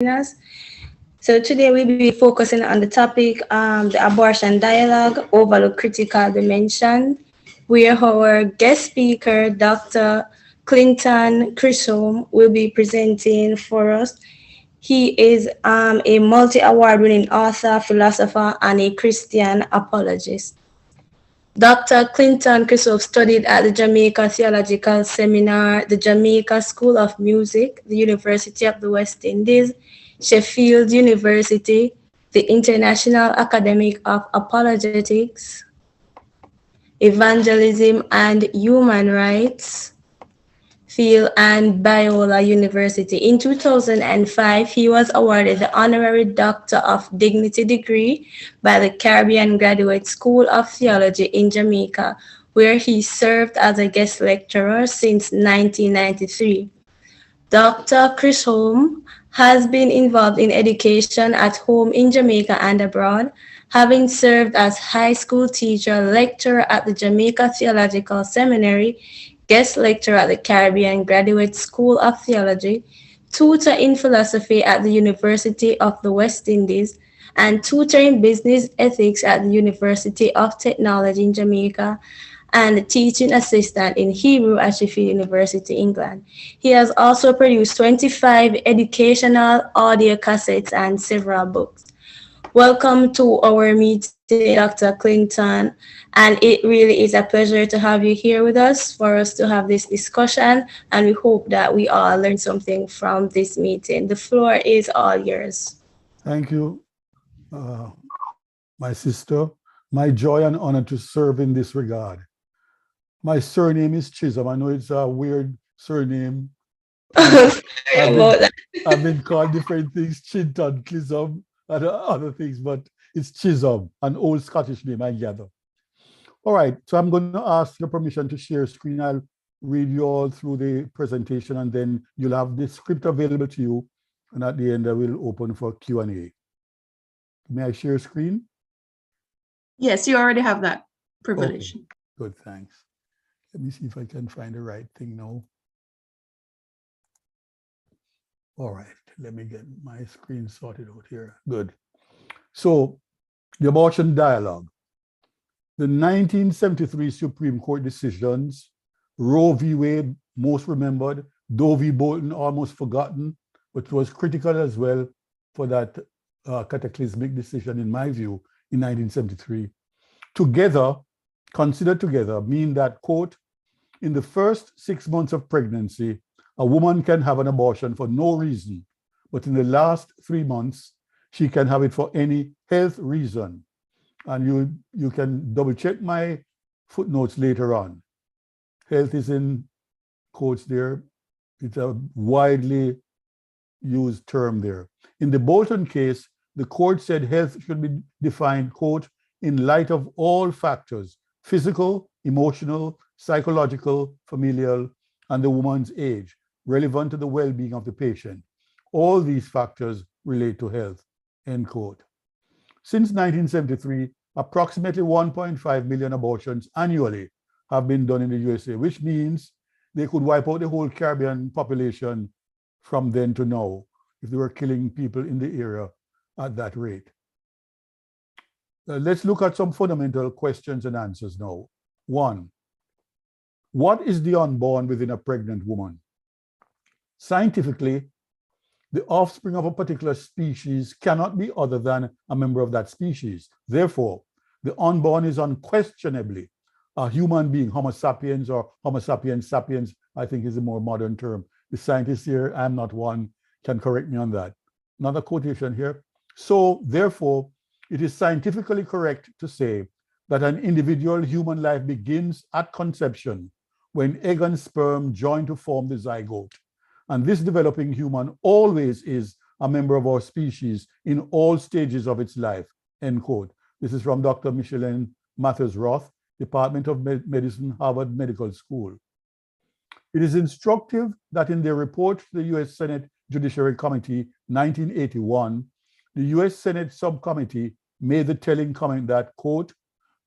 us. So today we'll be focusing on the topic, the abortion dialogue, overlook critical dimension, where our guest speaker, Dr. Clinton Chisholm, will be presenting for us. He is a multi-award winning author, philosopher, and a Christian apologist. Dr. Clinton Chisholm studied at the Jamaica Theological Seminar, the Jamaica School of Music, the University of the West Indies, Sheffield University, the International Academy of Apologetics, Evangelism and Human Rights, Field and Biola University. In 2005, he was awarded the Honorary Doctor of Dignity degree by the Caribbean Graduate School of Theology in Jamaica, where he served as a guest lecturer since 1993. Dr. Chisholm has been involved in education at home in Jamaica and abroad, having served as high school teacher, lecturer at the Jamaica Theological Seminary, guest lecturer at the Caribbean Graduate School of Theology, tutor in philosophy at the University of the West Indies, and tutor in business ethics at the University of Technology in Jamaica, and teaching assistant in Hebrew at Sheffield University, England. He has also produced 25 educational audio cassettes and several books. Welcome to our meeting, Dr. Clinton, and it really is a pleasure to have you here with us for us to have this discussion, and we hope that we all learn something from this meeting. The floor is all yours. Thank you, my sister. My joy and honor to serve in this regard. My surname is Chisholm. I know it's a weird surname. I've been called different things, Chinton, Chisholm, and other things, but it's Chisholm, an old Scottish name, I gather. All right, so I'm going to ask your permission to share screen. I'll read you all through the presentation, and then you'll have the script available to you. And at the end, I will open for Q&A. May I share screen? Yes, you already have that privilege. Okay. Good, thanks. Let me see if I can find the right thing now. All right, let me get my screen sorted out here. Good. So, the abortion dialogue. The 1973 Supreme Court decisions, Roe v. Wade, most remembered, Doe v. Bolton, almost forgotten, but was critical as well for that cataclysmic decision, in my view, in 1973. Together, considered together, mean that, quote, in the first 6 months of pregnancy, a woman can have an abortion for no reason, but in the last 3 months, she can have it for any health reason. And you can double check my footnotes later on. Health is in quotes there. It's a widely used term there. In the Bolton case, the court said health should be defined, quote, in light of all factors, physical, emotional, psychological, familial, and the woman's age, relevant to the well-being of the patient. All these factors relate to health, end quote. Since 1973, approximately 1.5 million abortions annually have been done in the USA, which means they could wipe out the whole Caribbean population from then to now if they were killing people in the area at that rate. Let's look at some fundamental questions and answers now. 1, what is the unborn within a pregnant woman? Scientifically, the offspring of a particular species cannot be other than a member of that species. Therefore, the unborn is unquestionably a human being, Homo sapiens or Homo sapiens sapiens, I think is a more modern term. The scientists here, I'm not one, can correct me on that. Another quotation here. So, therefore, it is scientifically correct to say that an individual human life begins at conception when egg and sperm join to form the zygote. And this developing human always is a member of our species in all stages of its life, end quote. This is from Dr. Micheline Mathers-Roth, Department of Medicine, Harvard Medical School. It is instructive that in their report to the U.S. Senate Judiciary Committee, 1981, the U.S. Senate subcommittee made the telling comment that, quote,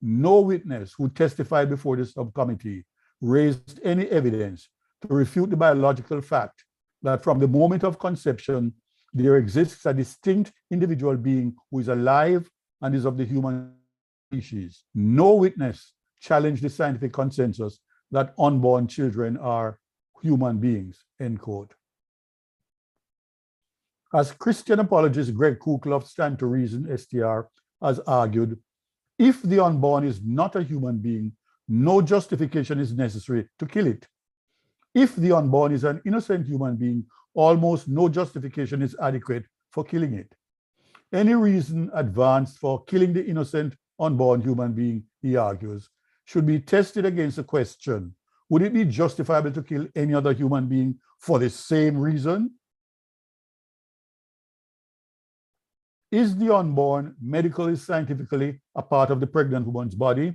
no witness who testified before the subcommittee raised any evidence to refute the biological fact that from the moment of conception, There exists a distinct individual being who is alive and is of the human species. No witness challenged the scientific consensus that unborn children are human beings, end quote. As Christian apologist Greg Koukl of Stand to Reason, STR, has argued, if the unborn is not a human being, no justification is necessary to kill it. If the unborn is an innocent human being, almost no justification is adequate for killing it. Any reason advanced for killing the innocent unborn human being, he argues, should be tested against the question, would it be justifiable to kill any other human being for the same reason? Is the unborn medically, scientifically a part of the pregnant woman's body?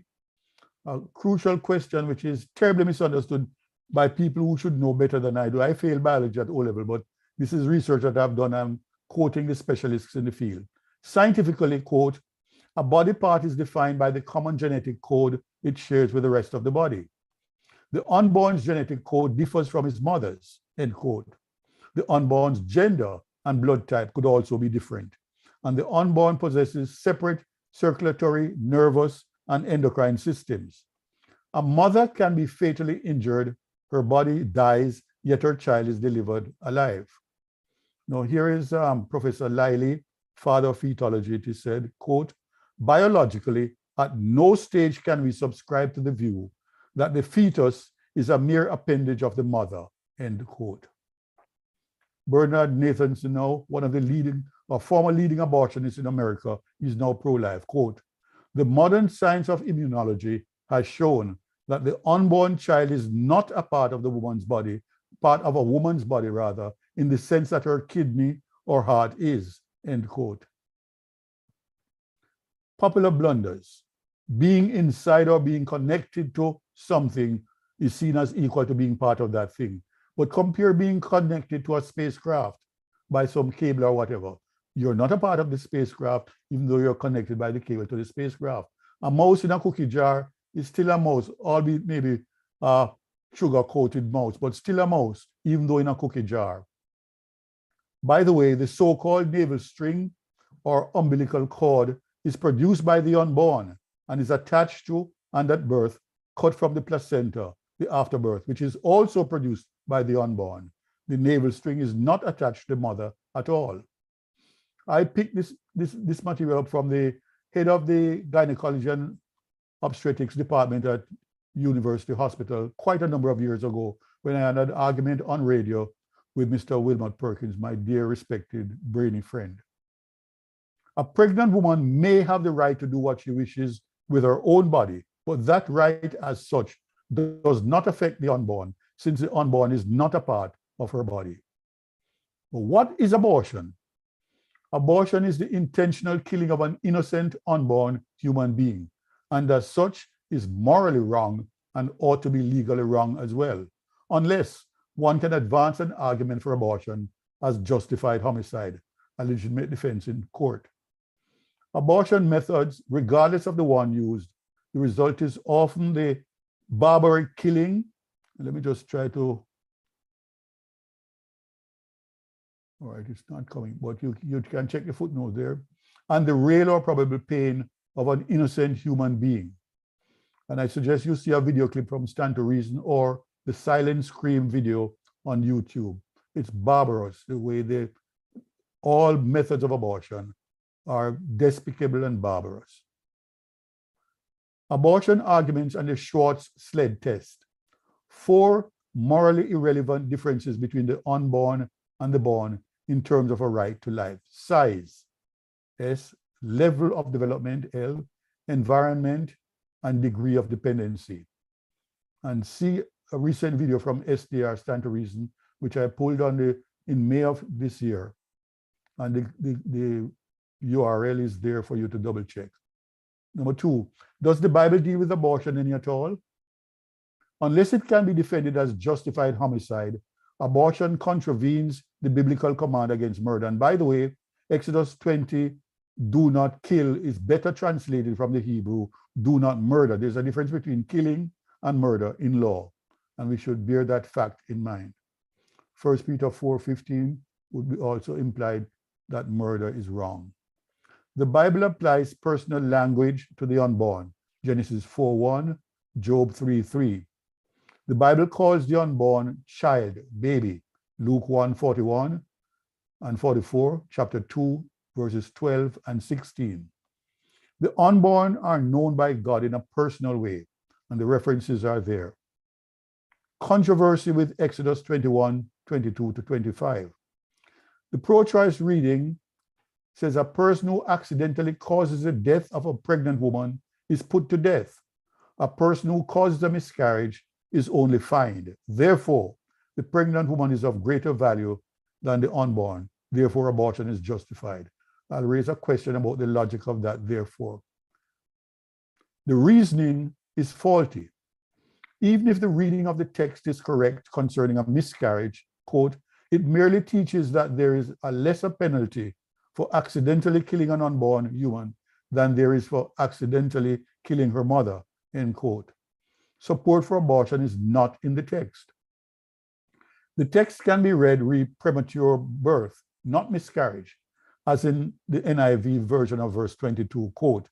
A crucial question which is terribly misunderstood by people who should know better than I do. I failed biology at O-level, but this is research that I've done. I'm quoting the specialists in the field. Scientifically, quote, a body part is defined by the common genetic code it shares with the rest of the body. The unborn's genetic code differs from his mother's, end quote. The unborn's gender and blood type could also be different. And the unborn possesses separate circulatory, nervous, and endocrine systems. A mother can be fatally injured, her body dies, yet her child is delivered alive. Now here is Professor Liley, father of fetology, he said, quote, biologically, at no stage can we subscribe to the view that the fetus is a mere appendage of the mother, end quote. Bernard Nathanson, now one of the leading or former leading abortionists in America, is now pro-life, quote, the modern science of immunology has shown that the unborn child is not a part of the woman's body, part of a woman's body rather, in the sense that her kidney or heart is, end quote. Popular blunders. Being inside or being connected to something is seen as equal to being part of that thing. But compare being connected to a spacecraft by some cable or whatever. You're not a part of the spacecraft, even though you're connected by the cable to the spacecraft. A mouse in a cookie jar is still a mouse, albeit maybe a sugar-coated mouse, but still a mouse, even though in a cookie jar. By the way, the so-called navel string or umbilical cord is produced by the unborn and is attached to and at birth cut from the placenta, the afterbirth, which is also produced by the unborn. The navel string is not attached to the mother at all. I picked this material up from the head of the gynecology and obstetrics department at University Hospital quite a number of years ago when I had an argument on radio with Mr. Wilmot Perkins, my dear respected brainy friend. A pregnant woman may have the right to do what she wishes with her own body, but that right as such does not affect the unborn, since the unborn is not a part of her body. But what is abortion? Abortion is the intentional killing of an innocent unborn human being, and as such is morally wrong and ought to be legally wrong as well, unless one can advance an argument for abortion as justified homicide, a legitimate defense in court. Abortion methods, regardless of the one used, the result is often the barbaric killing. Let me just try to, all right, it's not coming, but you can check the footnote there. And the real or probable pain of an innocent human being. And I suggest you see a video clip from Stand to Reason or the Silent Scream video on YouTube. It's barbarous, the way all methods of abortion are despicable and barbarous. Abortion arguments and the Schwartz sled test. 4 morally irrelevant differences between the unborn and the born in terms of a right to life. Size, S, level of development, L, environment, and degree of dependency. And see a recent video from SDR, Stand to Reason, which I pulled on in May of this year. And the URL is there for you to double check. Number 2, does the Bible deal with abortion any at all? Unless it can be defended as justified homicide, abortion contravenes the biblical command against murder. And by the way, Exodus 20, do not kill, is better translated from the Hebrew, do not murder. There's a difference between killing and murder in law, and we should bear that fact in mind. 1 Peter 4:15, would be also implied that murder is wrong. The Bible applies personal language to the unborn. Genesis 4:1, Job 3:3. The Bible calls the unborn child, baby. Luke 1:41 and 44, chapter 2, verses 12 and 16. The unborn are known by God in a personal way, and the references are there. Controversy with Exodus 21:22 to 25. The pro-choice reading says a person who accidentally causes the death of a pregnant woman is put to death. A person who causes a miscarriage is only fined. Therefore, the pregnant woman is of greater value than the unborn. Therefore, abortion is justified. I'll raise a question about the logic of that, therefore. The reasoning is faulty. Even if the reading of the text is correct concerning a miscarriage, quote, it merely teaches that there is a lesser penalty for accidentally killing an unborn human than there is for accidentally killing her mother, end quote. Support for abortion is not in the text. The text can be read premature birth, not miscarriage, as in the NIV version of verse 22, quote,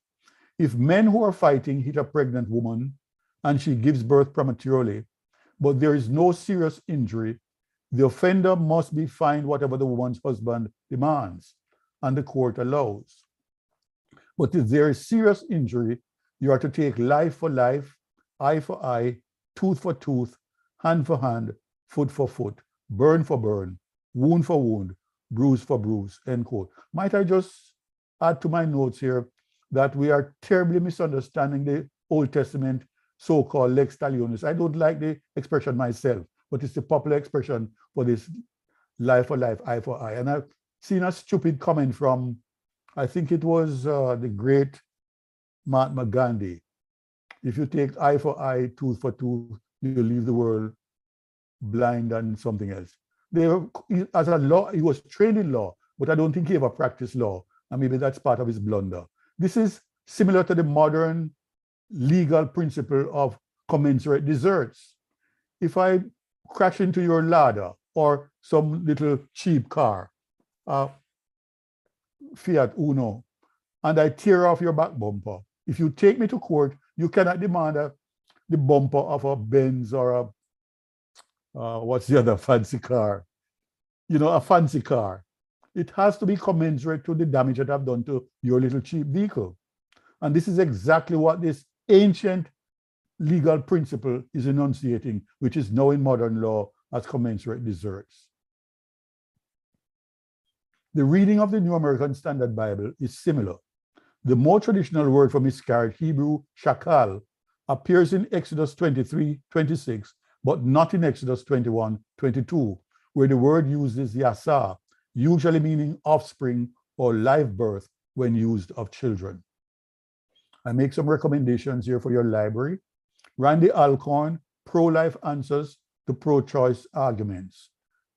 if men who are fighting hit a pregnant woman and she gives birth prematurely, but there is no serious injury, the offender must be fined whatever the woman's husband demands and the court allows. But if there is serious injury, you are to take life for life, eye for eye, tooth for tooth, hand for hand, foot for foot, burn for burn, wound for wound, bruise for bruise, end quote. Might I just add to my notes here that we are terribly misunderstanding the Old Testament so-called lex talionis. I don't like the expression myself, but it's the popular expression for this life for life, eye for eye. And I've seen a stupid comment from, I think it was the great Mahatma Gandhi. If you take eye for eye, tooth for tooth, you leave the world blind and something else. As a law, he was trained in law, but I don't think he ever practiced law. And maybe that's part of his blunder. This is similar to the modern legal principle of commensurate deserts. If I crash into your Lada or some little cheap car, Fiat Uno, and I tear off your back bumper, if you take me to court, you cannot demand the bumper of a Benz or what's the other fancy car? You know, a fancy car. It has to be commensurate to the damage that I've done to your little cheap vehicle. And this is exactly what this ancient legal principle is enunciating, which is now in modern law as commensurate deserts. The reading of the New American Standard Bible is similar. The more traditional word for miscarriage, Hebrew shakal, appears in Exodus 23:26, but not in Exodus 21:22, where the word used is yasa, usually meaning offspring or live birth when used of children. I make some recommendations here for your library. Randy Alcorn, Pro-Life Answers to Pro-Choice Arguments,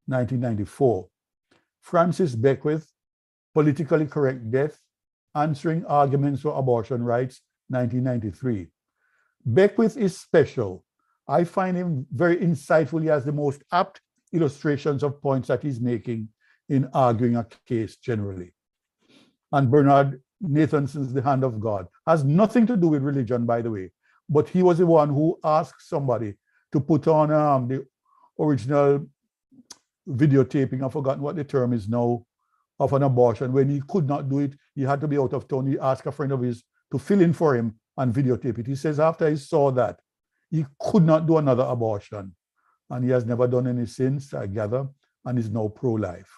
1994. Francis Beckwith, Politically Correct Death, Answering Arguments for Abortion Rights, 1993. Beckwith is special. I find him very insightful. He has the most apt illustrations of points that he's making in arguing a case generally. And Bernard Nathanson's The Hand of God has nothing to do with religion, by the way, but he was the one who asked somebody to put on the original videotaping, I've forgotten what the term is now, of an abortion. When he could not do it, he had to be out of town. He asked a friend of his to fill in for him and videotape it. He says after he saw that, he could not do another abortion. And he has never done any since, I gather, and is now pro-life.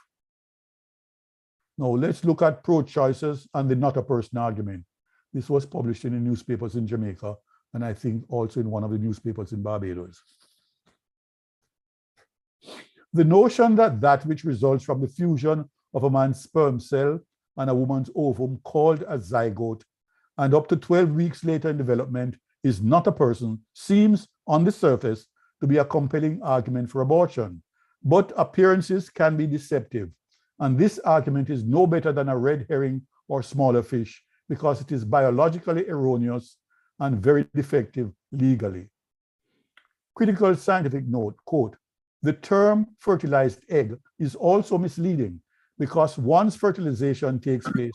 Now let's look at pro-choices and the not a person argument. This was published in the newspapers in Jamaica, and I think also in one of the newspapers in Barbados. The notion that which results from the fusion of a man's sperm cell and a woman's ovum, called a zygote, and up to 12 weeks later in development is not a person, seems on the surface to be a compelling argument for abortion. But appearances can be deceptive. And this argument is no better than a red herring or smaller fish because it is biologically erroneous and very defective legally. Critical scientific note, quote, The term fertilized egg is also misleading because once fertilization takes place,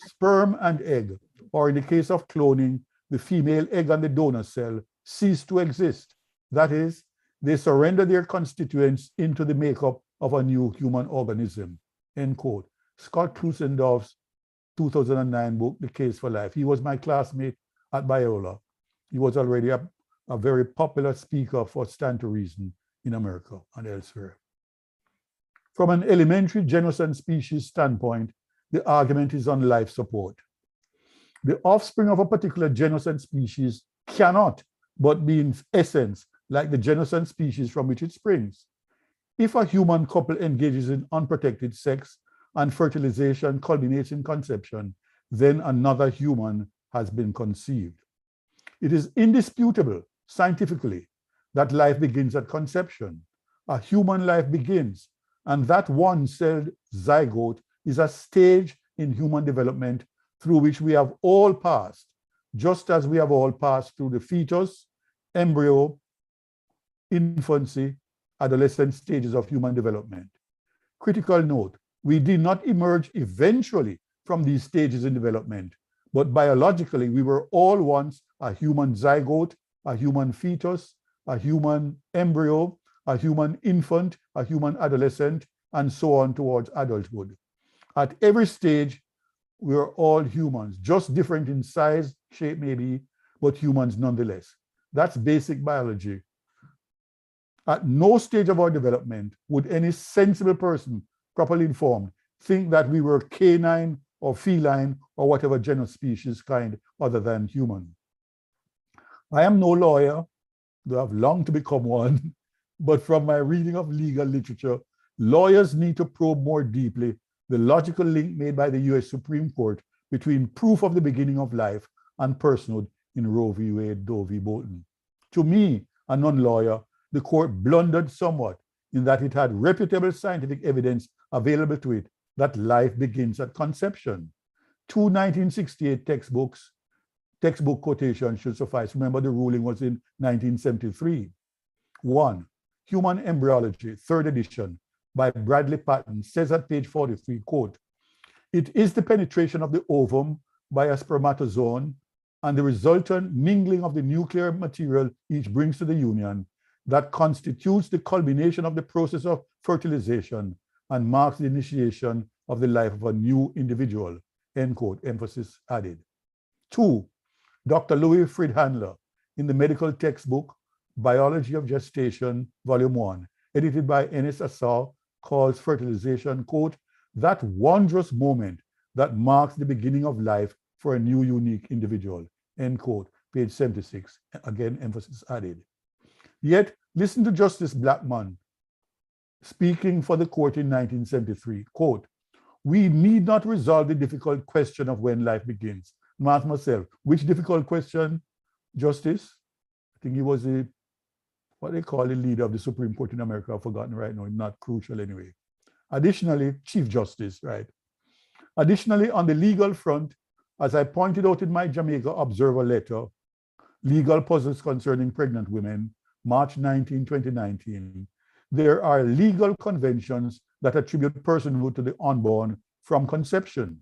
sperm and egg, or in the case of cloning, the female egg and the donor cell, cease to exist. That is, they surrender their constituents into the makeup of a new human organism, end quote. Scott Klusendorf's 2009 book, The Case for Life. He was my classmate at Biola. He was already a very popular speaker for Stand to Reason in America and elsewhere. From an elementary genus and species standpoint, the argument is on life support. The offspring of a particular genus and species cannot but be in essence like the genus and species from which it springs. If a human couple engages in unprotected sex and fertilization culminates in conception, then another human has been conceived. It is indisputable scientifically that life begins at conception. A human life begins, and that one-celled zygote is a stage in human development through which we have all passed, just as we have all passed through the fetus, embryo, infancy, adolescent stages of human development. Critical note, we did not emerge eventually from these stages in development, but biologically we were all once a human zygote, a human fetus, a human embryo, a human infant, a human adolescent, and so on towards adulthood. At every stage, we are all humans, just different in size, shape maybe, but humans nonetheless. That's basic biology. At no stage of our development would any sensible person, properly informed, think that we were canine or feline or whatever genus, species, kind other than human. I am no lawyer, though I've longed to become one, but from my reading of legal literature, lawyers need to probe more deeply the logical link made by the US Supreme Court between proof of the beginning of life and personhood in Roe v. Wade, Doe v. Bolton. To me, a non-lawyer, the court blundered somewhat in that it had reputable scientific evidence available to it that life begins at conception. Two 1968 textbook quotations should suffice. Remember, the ruling was in 1973. One, Human Embryology, third edition, by Bradley Patton, says at page 43, quote, "It is the penetration of the ovum by a spermatozoon and the resultant mingling of the nuclear material each brings to the union that constitutes the culmination of the process of fertilization and marks the initiation of the life of a new individual," end quote, emphasis added. Two, Dr. Louis Friedhandler, in the medical textbook, Biology of Gestation, Volume 1, edited by Ennis Assau, calls fertilization, quote, "that wondrous moment that marks the beginning of life for a new unique individual," end quote, page 76, again, emphasis added. Yet, listen to Justice Blackmun speaking for the court in 1973, quote, "We need not resolve the difficult question of when life begins." I ask myself, which difficult question, Justice? I think he was what they call the leader of the Supreme Court in America. I've forgotten right now, not crucial anyway. Additionally, Chief Justice, right? Additionally, on the legal front, as I pointed out in my Jamaica Observer letter, Legal Puzzles Concerning Pregnant Women, March 19, 2019, there are legal conventions that attribute personhood to the unborn from conception.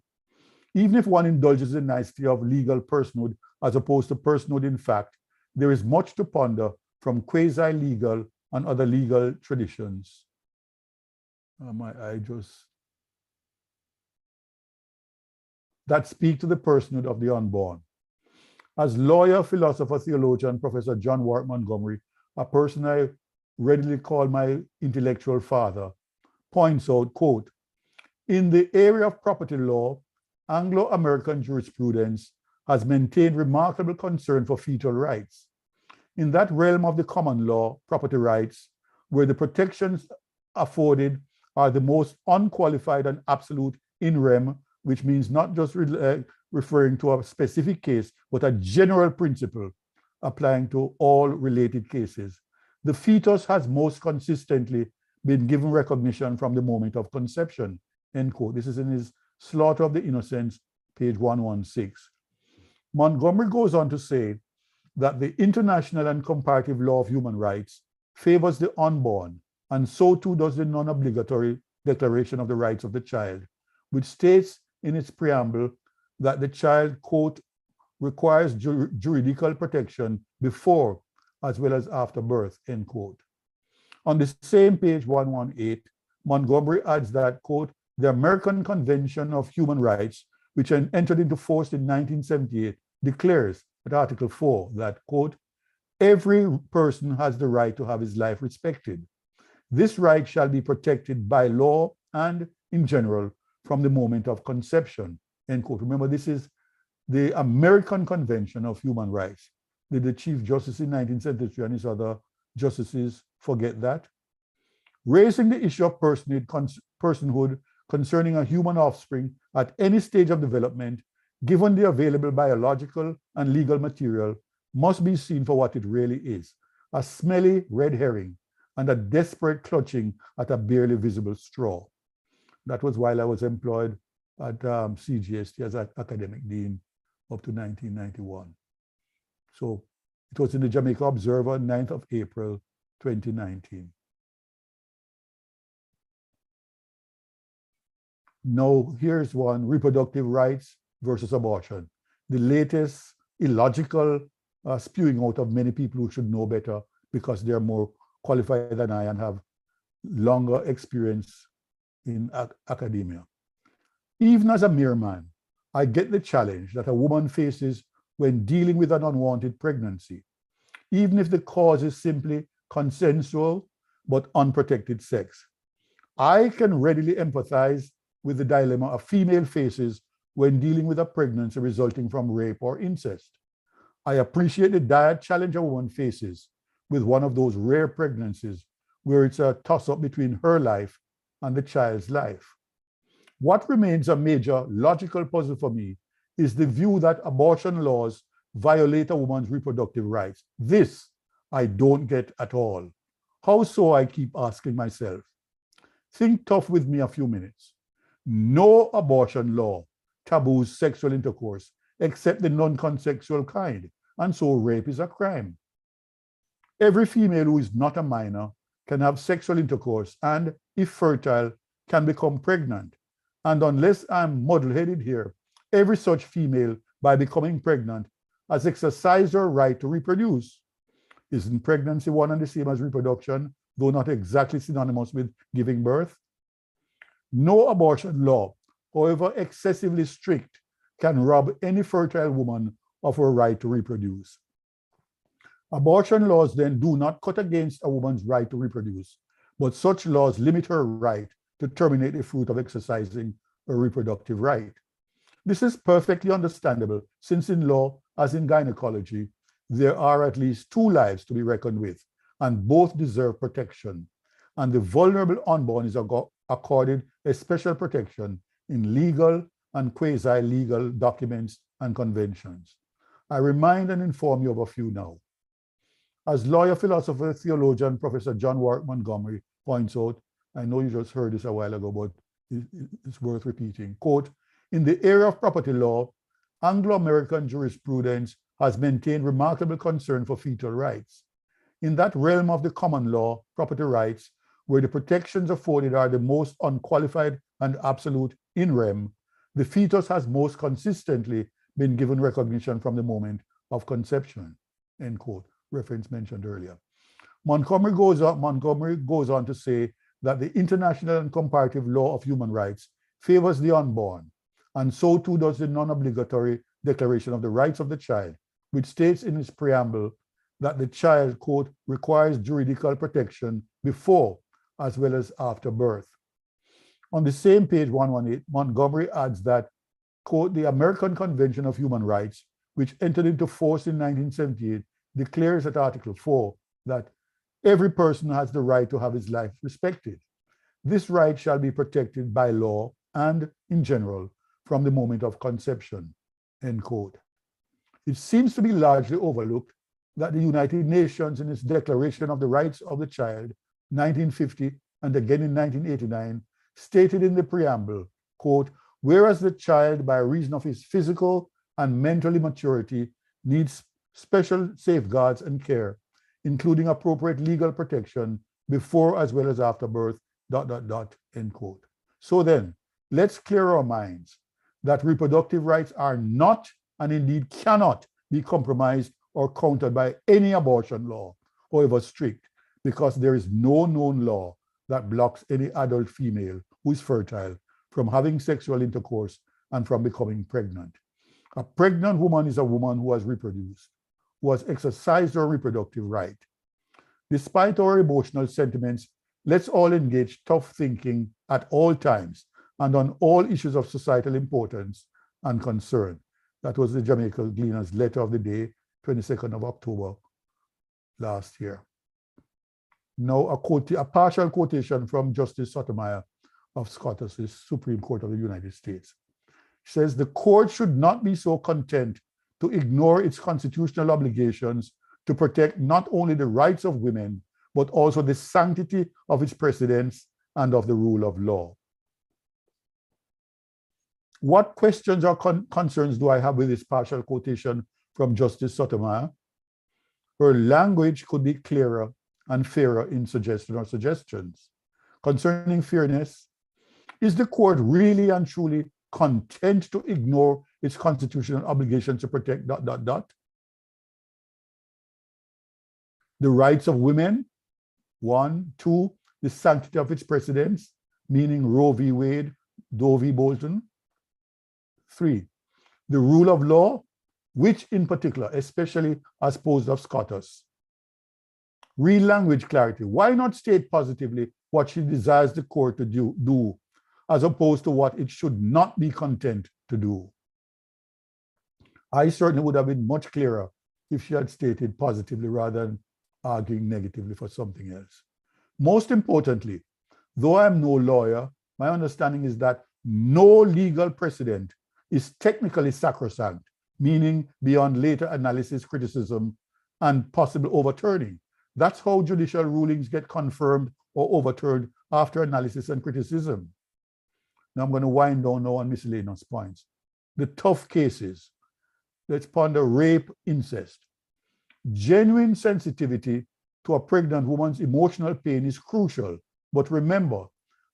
Even if one indulges in the nicety of legal personhood as opposed to personhood in fact, there is much to ponder from quasi-legal and other legal traditions. That speak to the personhood of the unborn. As lawyer, philosopher, theologian, Professor John Warwick Montgomery, a person I readily call my intellectual father, points out, quote, "In the area of property law, Anglo-American jurisprudence has maintained remarkable concern for fetal rights. In that realm of the common law, property rights, where the protections afforded are the most unqualified and absolute in rem, which means not just referring to a specific case, but a general principle applying to all related cases. The fetus has most consistently been given recognition from the moment of conception," end quote. This is in his Slaughter of the Innocents, page 116. Montgomery goes on to say that the international and comparative law of human rights favors the unborn and so too does the non-obligatory Declaration of the Rights of the Child, which states in its preamble that the child, quote, requires juridical protection before as well as after birth, end quote. On the same page 118, Montgomery adds that, quote, the American Convention of Human Rights, which entered into force in 1978, declares at Article 4 that, quote, every person has the right to have his life respected. This right shall be protected by law and in general from the moment of conception, end quote. Remember, this is the American Convention of Human Rights. Did the Chief Justice in 1973 and his other justices forget that? Raising the issue of personhood concerning a human offspring at any stage of development, given the available biological and legal material, must be seen for what it really is, a smelly red herring and a desperate clutching at a barely visible straw. That was while I was employed at CGST as an academic dean up to 1991. So it was in the Jamaica Observer, 9th of April, 2019. Now, here's one, reproductive rights versus abortion. The latest illogical spewing out of many people who should know better because they're more qualified than I and have longer experience in academia. Even as a mere man, I get the challenge that a woman faces when dealing with an unwanted pregnancy, even if the cause is simply consensual but unprotected sex. I can readily empathize with the dilemma a female faces when dealing with a pregnancy resulting from rape or incest. I appreciate the dire challenge a woman faces with one of those rare pregnancies where it's a toss-up between her life and the child's life. What remains a major logical puzzle for me is the view that abortion laws violate a woman's reproductive rights. This I don't get at all. How so, I keep asking myself. Think tough with me a few minutes. No abortion law taboos sexual intercourse except the non-consensual kind, and so rape is a crime. Every female who is not a minor can have sexual intercourse and, if fertile, can become pregnant. And unless I'm muddle-headed here, every such female, by becoming pregnant, has exercised her right to reproduce. Isn't pregnancy one and the same as reproduction, though not exactly synonymous with giving birth? No abortion law, however excessively strict, can rob any fertile woman of her right to reproduce. Abortion laws then do not cut against a woman's right to reproduce, but such laws limit her right to terminate the fruit of exercising her reproductive right. This is perfectly understandable, since in law, as in gynecology, there are at least two lives to be reckoned with, and both deserve protection. And the vulnerable unborn is accorded a special protection in legal and quasi-legal documents and conventions. I remind and inform you of a few now. As lawyer, philosopher, theologian, Professor John Warwick Montgomery points out, I know you just heard this a while ago, but it's worth repeating, quote, in the area of property law, Anglo-American jurisprudence has maintained remarkable concern for fetal rights. In that realm of the common law, property rights, where the protections afforded are the most unqualified and absolute in rem, the fetus has most consistently been given recognition from the moment of conception, end quote, reference mentioned earlier. Montgomery goes on to say that the international and comparative law of human rights favors the unborn, and so too does the non-obligatory Declaration of the Rights of the Child, which states in its preamble that the child, quote, requires juridical protection before as well as after birth. On the same page 118, Montgomery adds that, quote, the American Convention of Human Rights, which entered into force in 1978, declares at Article 4 that every person has the right to have his life respected. This right shall be protected by law and, in general, from the moment of conception, end quote. It seems to be largely overlooked that the United Nations, in its Declaration of the Rights of the Child, 1950, and again in 1989, stated in the preamble, quote, whereas the child, by reason of his physical and mental maturity, needs special safeguards and care, including appropriate legal protection, before as well as after birth, ... end quote. So then, let's clear our minds that reproductive rights are not and indeed cannot be compromised or countered by any abortion law, however strict, because there is no known law that blocks any adult female who is fertile from having sexual intercourse and from becoming pregnant. A pregnant woman is a woman who has reproduced, who has exercised her reproductive right. Despite our emotional sentiments, let's all engage tough thinking at all times and on all issues of societal importance and concern. That was the Jamaica Gleaner's letter of the day, 22nd of October last year. Now, a partial quotation from Justice Sotomayor of Scotland's Supreme Court of the United States. She says, the court should not be so content to ignore its constitutional obligations to protect not only the rights of women, but also the sanctity of its precedents and of the rule of law. What questions or concerns do I have with this partial quotation from Justice Sotomayor? Her language could be clearer and fairer in suggestions. Concerning fairness, is the court really and truly content to ignore its constitutional obligation to protect ... The rights of women, 1, 2, the sanctity of its precedents, meaning Roe v. Wade, Doe v. Bolton. 3, the rule of law, which in particular, especially as posed of Scottus. Real language clarity. Why not state positively what she desires the court to do, as opposed to what it should not be content to do? I certainly would have been much clearer if she had stated positively rather than arguing negatively for something else. Most importantly, though I am no lawyer, my understanding is that no legal precedent is technically sacrosanct, meaning beyond later analysis, criticism, and possible overturning. That's how judicial rulings get confirmed or overturned after analysis and criticism. Now I'm going to wind down now on miscellaneous points. The tough cases. Let's ponder rape, incest. Genuine sensitivity to a pregnant woman's emotional pain is crucial, but remember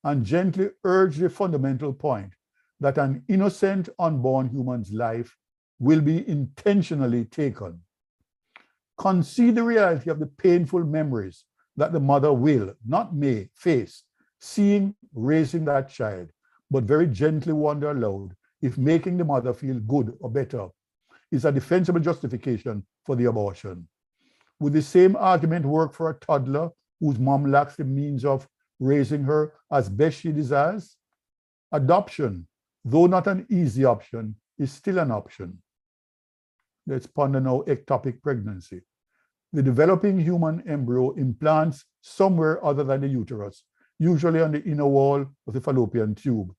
and gently urge the fundamental point that an innocent unborn human's life will be intentionally taken. Concede the reality of the painful memories that the mother will, not may, face, seeing raising that child, but very gently wonder aloud if making the mother feel good or better is a defensible justification for the abortion. Would the same argument work for a toddler whose mom lacks the means of raising her as best she desires? Adoption, though not an easy option, is still an option. Let's ponder now ectopic pregnancy. The developing human embryo implants somewhere other than the uterus, usually on the inner wall of the fallopian tube.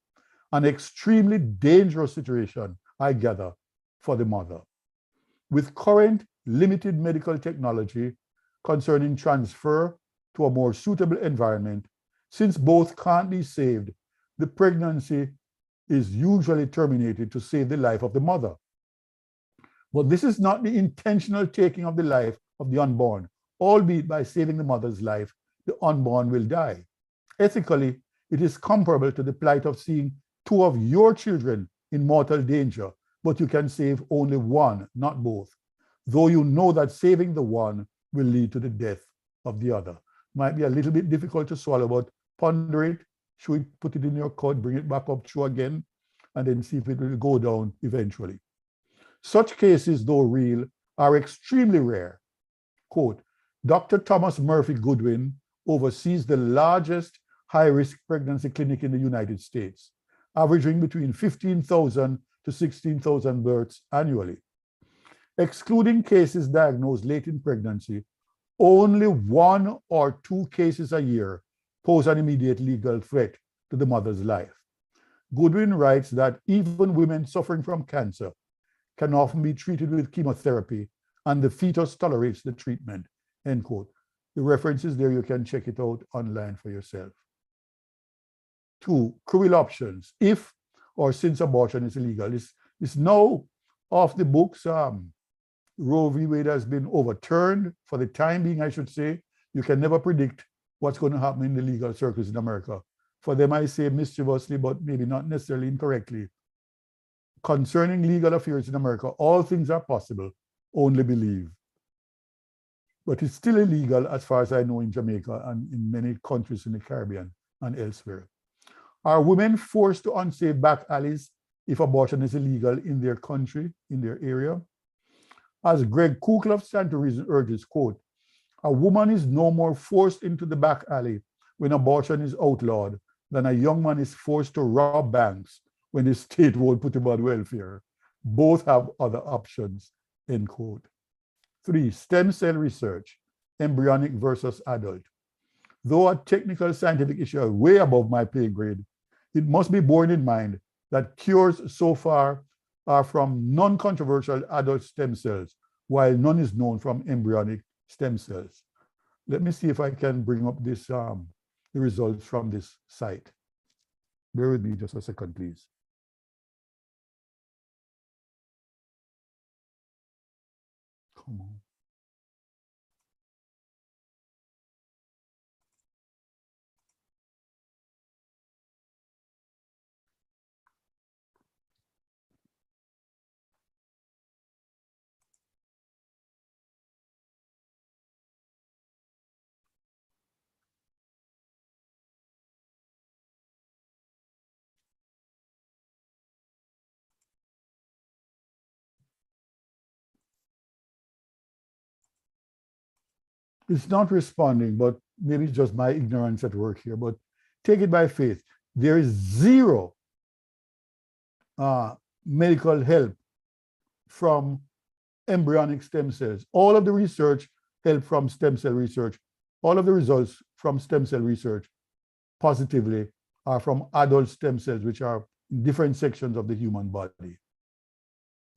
An extremely dangerous situation, I gather, for the mother. With current limited medical technology concerning transfer to a more suitable environment, since both can't be saved, the pregnancy is usually terminated to save the life of the mother. But this is not the intentional taking of the life of the unborn, albeit by saving the mother's life, the unborn will die. Ethically, it is comparable to the plight of seeing 2 of your children in mortal danger, but you can save only one, not both, though you know that saving the one will lead to the death of the other. Might be a little bit difficult to swallow, but ponder it. Should we put it in your code, bring it back up through again, and then see if it will go down eventually. Such cases, though real, are extremely rare. Quote, Dr. Thomas Murphy Goodwin oversees the largest high-risk pregnancy clinic in the United States, averaging between 15,000 to 16,000 births annually. Excluding cases diagnosed late in pregnancy, only 1 or 2 cases a year pose an immediate legal threat to the mother's life. Goodwin writes that even women suffering from cancer can often be treated with chemotherapy and the fetus tolerates the treatment, end quote. The reference is there, you can check it out online for yourself. 2, cruel options. If or since abortion is illegal, it's now off the books. Roe v. Wade has been overturned for the time being, I should say. You can never predict what's going to happen in the legal circles in America. For them, I say mischievously, but maybe not necessarily incorrectly. Concerning legal affairs in America, all things are possible, only believe. But it's still illegal as far as I know in Jamaica and in many countries in the Caribbean and elsewhere. Are women forced to unsafe back alleys if abortion is illegal in their country, in their area? As Greg Kukla of Stand to Reason urges, quote, a woman is no more forced into the back alley when abortion is outlawed than a young man is forced to rob banks when the state won't put him on welfare. Both have other options, end quote. 3, stem cell research, embryonic versus adult. Though a technical scientific issue way above my pay grade, it must be borne in mind that cures so far are from non-controversial adult stem cells, while none is known from embryonic stem cells. Let me see if I can bring up this, the results from this site. Bear with me just a second, please. Come on. It's not responding, but maybe it's just my ignorance at work here, but take it by faith. There is zero medical help from embryonic stem cells. All of the research help from stem cell research, all of the results from stem cell research positively are from adult stem cells, which are in different sections of the human body.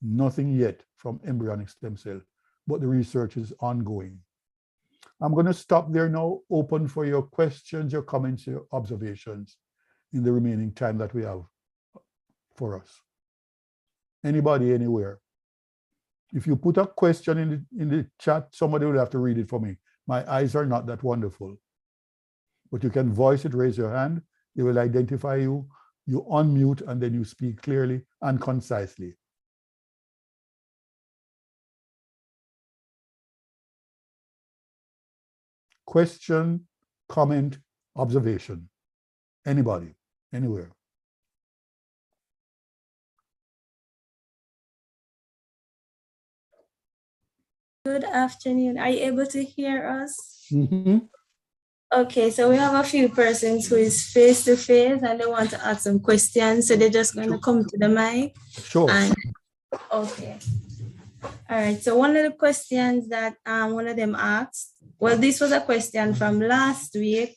Nothing yet from embryonic stem cell, but the research is ongoing. I'm going to stop there now, open for your questions, your comments, your observations in the remaining time that we have for us. Anybody, anywhere. If you put a question in the chat, somebody will have to read it for me. My eyes are not that wonderful. But you can voice it, raise your hand. They will identify you. You unmute, and then you speak clearly and concisely. Question, comment, observation. Anybody, anywhere. Good afternoon. Are you able to hear us? Mm-hmm. Okay, so we have a few persons who is face to face and they want to ask some questions. So they're just going to come to the mic. Sure. And, okay. All right. So one of the questions that one of them asked, well, this was a question from last week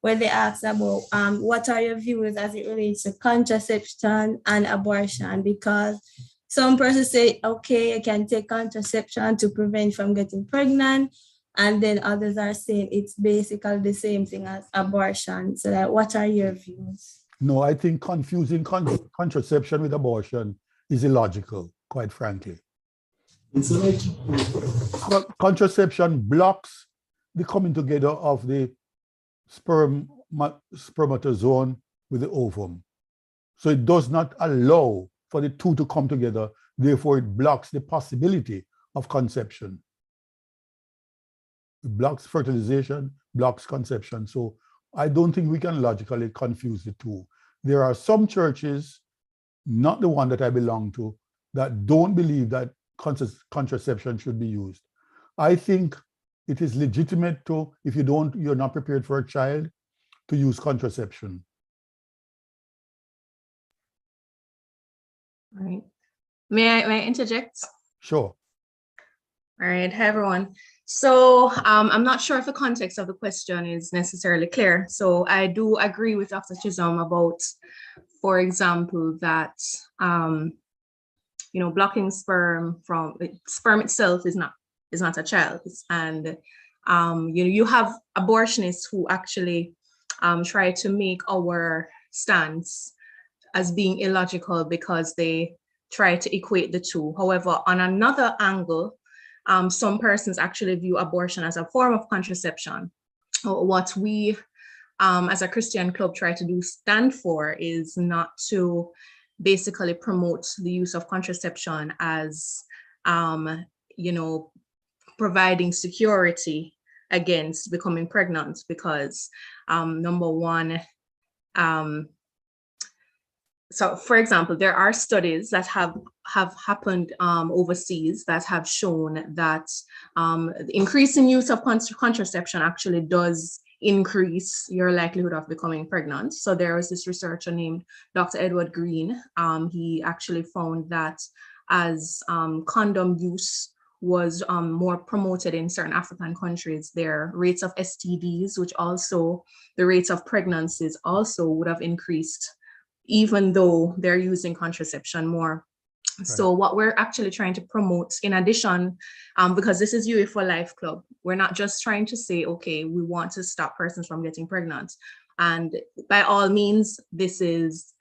where they asked about what are your views as it relates to contraception and abortion, because some persons say, okay, you can take contraception to prevent from getting pregnant. And then others are saying it's basically the same thing as abortion. So like, what are your views? No, I think confusing contraception with abortion is illogical, quite frankly. Contraception blocks the coming together of the spermatozoon with the ovum. So it does not allow for the two to come together. Therefore, it blocks the possibility of conception. It blocks fertilization, blocks conception. So I don't think we can logically confuse the two. There are some churches, not the one that I belong to, that don't believe that contraception should be used. I think it is legitimate to, if you're not prepared for a child, to use contraception. All right. May I interject? Sure. All right. Hi, everyone. So I'm not sure if the context of the question is necessarily clear. So I do agree with Dr. Chisholm about, for example, that blocking sperm itself is not a child, and you have abortionists who actually try to make our stance as being illogical because they try to equate the two. However, on another angle, some persons actually view abortion as a form of contraception. what we as a Christian club try to do stand for is not to basically promote the use of contraception as providing security against becoming pregnant, because number one, so for example, there are studies that have happened overseas that have shown that the increasing use of contraception actually does increase your likelihood of becoming pregnant. So there was this researcher named Dr. Edward Green. He actually found that as condom use was more promoted in certain African countries, their rates of STDs, which also the rates of pregnancies also would have increased, even though they're using contraception more. Right. So what we're actually trying to promote, in addition, because this is UE for Life Club, we're not just trying to say, okay, we want to stop persons from getting pregnant. And by all means, this is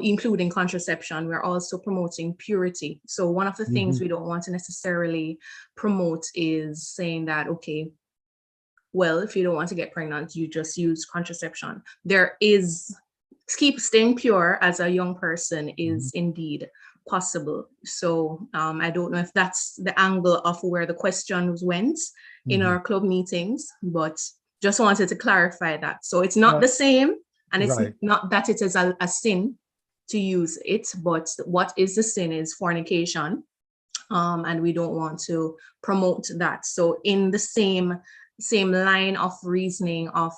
including contraception. We're also promoting purity. So one of the things we don't want to necessarily promote is saying that, okay, well, if you don't want to get pregnant, you just use contraception. Staying pure as a young person is indeed possible. So I don't know if that's the angle of where the questions went in our club meetings, but just wanted to clarify that. So it's not the same, and it's not that it is a sin to use it, but what is the sin is fornication, and we don't want to promote that. So in the same line of reasoning of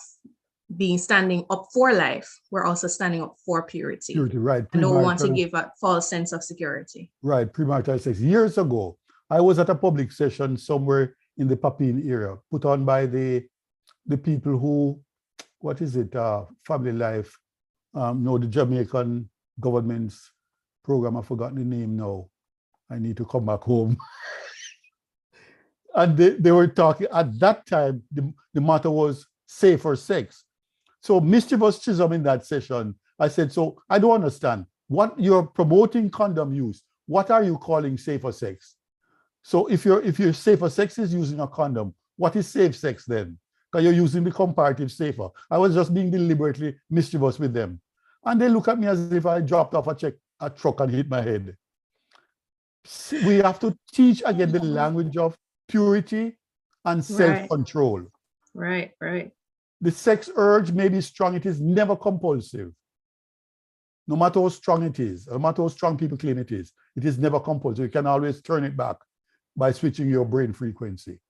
standing up for life, we're also standing up for purity. Right. I don't want to give a false sense of security. Right, premarital sex. Years ago, I was at a public session somewhere in the Papine area, put on by the people who, Family Life, the Jamaican government's program. I've forgotten the name now. I need to come back home. And they were talking, at that time, the matter was safer sex. So mischievous Chisholm in that session, I said, so I don't understand. What you're promoting condom use, what are you calling safer sex? So if your safer sex is using a condom, what is safe sex then? Because you're using the comparative safer. I was just being deliberately mischievous with them. And they look at me as if I dropped off a truck and hit my head. We have to teach again the language of purity and self-control. Right. The sex urge may be strong, it is never compulsive. No matter how strong it is, no matter how strong people claim it is never compulsive. You can always turn it back by switching your brain frequency.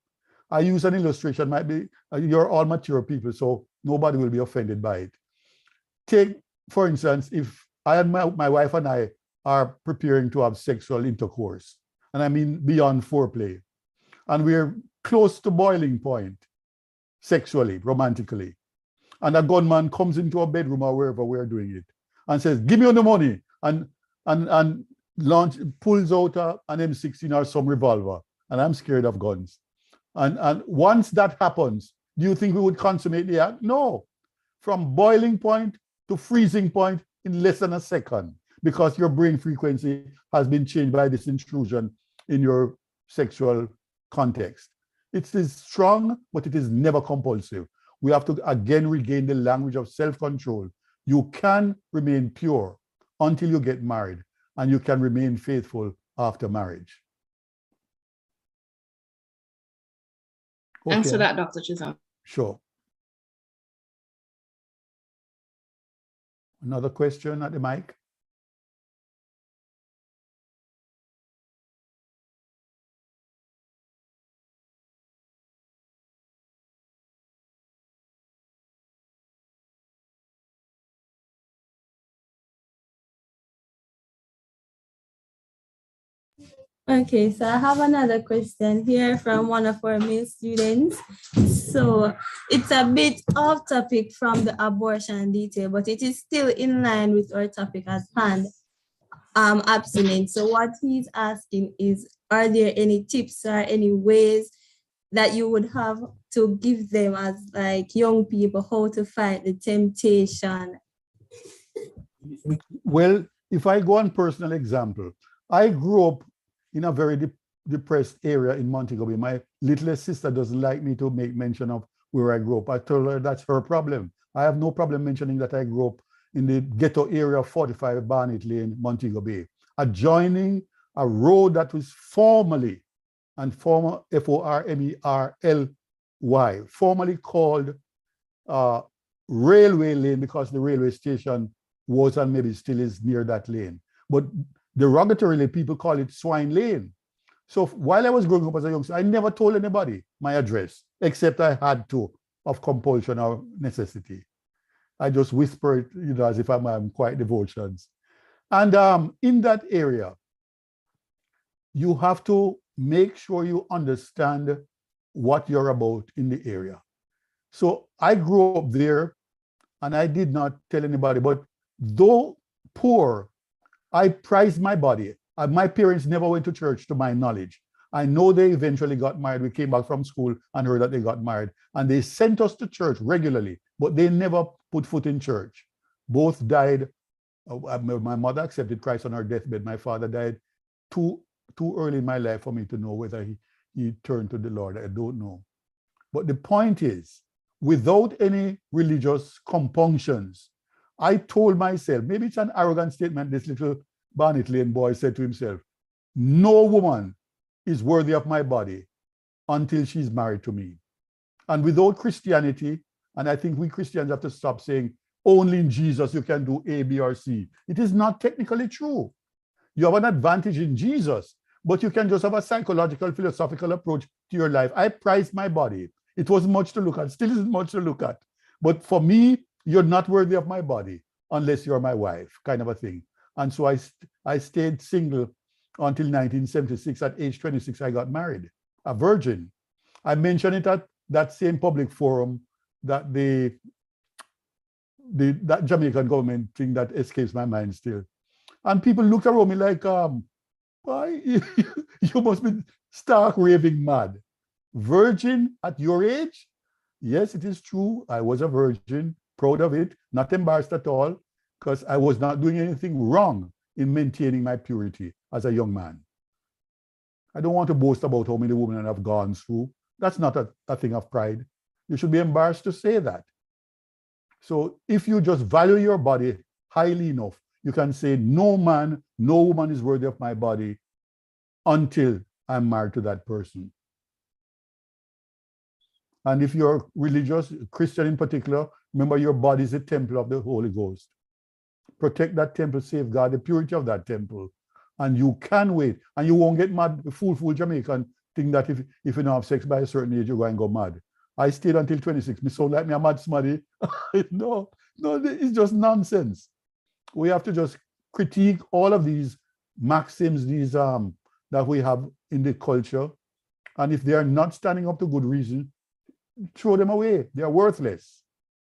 I use an illustration, might be, you're all mature people, so nobody will be offended by it. Take, for instance, if I and my wife and I are preparing to have sexual intercourse, and I mean beyond foreplay, and we're close to boiling point, sexually, romantically, and a gunman comes into a bedroom or wherever we're doing it and says, give me all the money, and pulls out an M16 or some revolver, and I'm scared of guns. And once that happens, do you think we would consummate the act? No. From boiling point to freezing point in less than a second, because your brain frequency has been changed by this intrusion in your sexual context. It is strong, but it is never compulsive. We have to again regain the language of self-control. You can remain pure until you get married, and you can remain faithful after marriage. Okay. Thanks for that, Dr. Chisholm. Sure. Another question at the mic? Okay, so I have another question here from one of our male students. So it's a bit off topic from the abortion detail, but it is still in line with our topic at hand, abstinence. So what he's asking is, are there any tips or any ways that you would have to give them as like young people how to fight the temptation? Well, if I go on personal example, I grew up in a very depressed area in Montego Bay. My littlest sister doesn't like me to make mention of where I grew up. I told her that's her problem. I have no problem mentioning that I grew up in the ghetto area of 45 Barnet Lane, Montego Bay, adjoining a road that was formerly, and former Formerly, formerly called Railway Lane, because the railway station was and maybe still is near that lane. But derogatorily, people call it Swine Lane. So while I was growing up as a youngster, I never told anybody my address, except I had to, of compulsion or necessity. I just whisper it, as if I'm quiet devotions. And in that area, you have to make sure you understand what you're about in the area. So I grew up there, and I did not tell anybody, but though poor, I prized my body. My parents never went to church, to my knowledge. I know they eventually got married. We came back from school and heard that they got married. And they sent us to church regularly, but they never put foot in church. Both died. My mother accepted Christ on her deathbed. My father died too early in my life for me to know whether he turned to the Lord. I don't know. But the point is, without any religious compunctions, I told myself, maybe it's an arrogant statement this little Barnet Lane boy said to himself, no woman is worthy of my body until she's married to me. And without Christianity, and I think we Christians have to stop saying, only in Jesus you can do A, B, or C. It is not technically true. You have an advantage in Jesus, but you can just have a psychological, philosophical approach to your life. I prized my body. It wasn't much to look at, still isn't much to look at. But for me, you're not worthy of my body unless you're my wife, kind of a thing. And so I stayed single until 1976. At age 26, I got married, a virgin. I mentioned it at that same public forum that that Jamaican government thing that escapes my mind still. And people looked around me like, why? You must be stark raving mad. Virgin at your age? Yes, it is true. I was a virgin, proud of it, not embarrassed at all, because I was not doing anything wrong in maintaining my purity as a young man. I don't want to boast about how many women I've gone through. That's not a thing of pride. You should be embarrassed to say that. So if you just value your body highly enough, you can say, no man, no woman is worthy of my body until I'm married to that person. And if you're religious, Christian in particular, remember your body is a temple of the Holy Ghost. Protect that temple, safeguard the purity of that temple. And you can wait. And you won't get mad, fool Jamaican, think that if you don't have sex by a certain age, you're going to go mad. I stayed until 26. Me sound like me a mad smarty. No, it's just nonsense. We have to just critique all of these maxims, these that we have in the culture. And if they are not standing up to good reason, throw them away. They are worthless.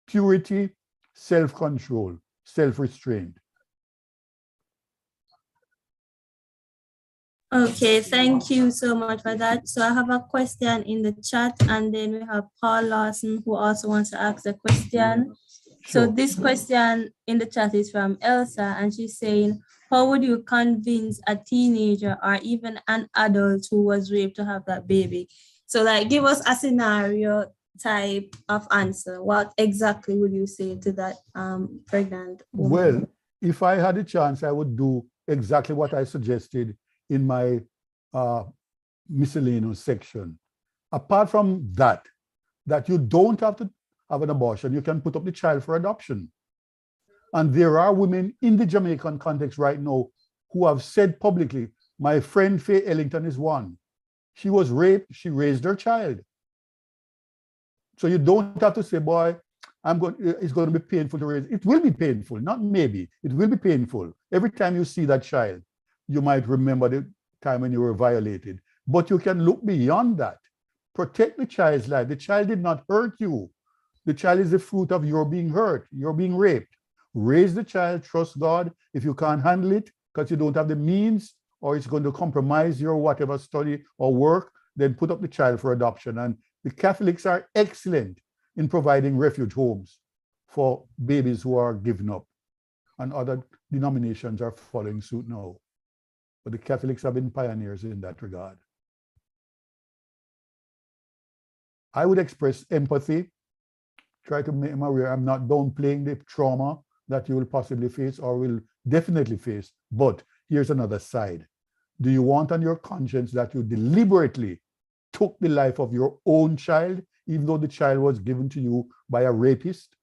Purity, self-control, self-restraint. Okay, thank you so much for that. So I have a question in the chat, and then we have Paul Lawson who also wants to ask a question. Sure. So this question in the chat is from Elsa, and she's saying, how would you convince a teenager or even an adult who was raped to have that baby? So like, give us a scenario type of answer. What exactly would you say to that pregnant woman? Well, if I had a chance, I would do exactly what I suggested in my miscellaneous section. Apart from that you don't have to have an abortion, you can put up the child for adoption. And there are women in the Jamaican context right now who have said publicly, my friend Faye Ellington is one. She was raped, she raised her child. So you don't have to say, boy, it's going to be painful to raise. It will be painful, not maybe. It will be painful. Every time you see that child, you might remember the time when you were violated. But you can look beyond that. Protect the child's life. The child did not hurt you. The child is the fruit of your being hurt. You're being raped. Raise the child, trust God. If you can't handle it because you don't have the means, or it's going to compromise your whatever study or work, then put up the child for adoption. And the Catholics are excellent in providing refuge homes for babies who are given up. And other denominations are following suit now. But the Catholics have been pioneers in that regard. I would express empathy, try to make him aware I'm not downplaying the trauma that you will possibly face or will definitely face. But here's another side. Do you want on your conscience that you deliberately took the life of your own child, even though the child was given to you by a rapist?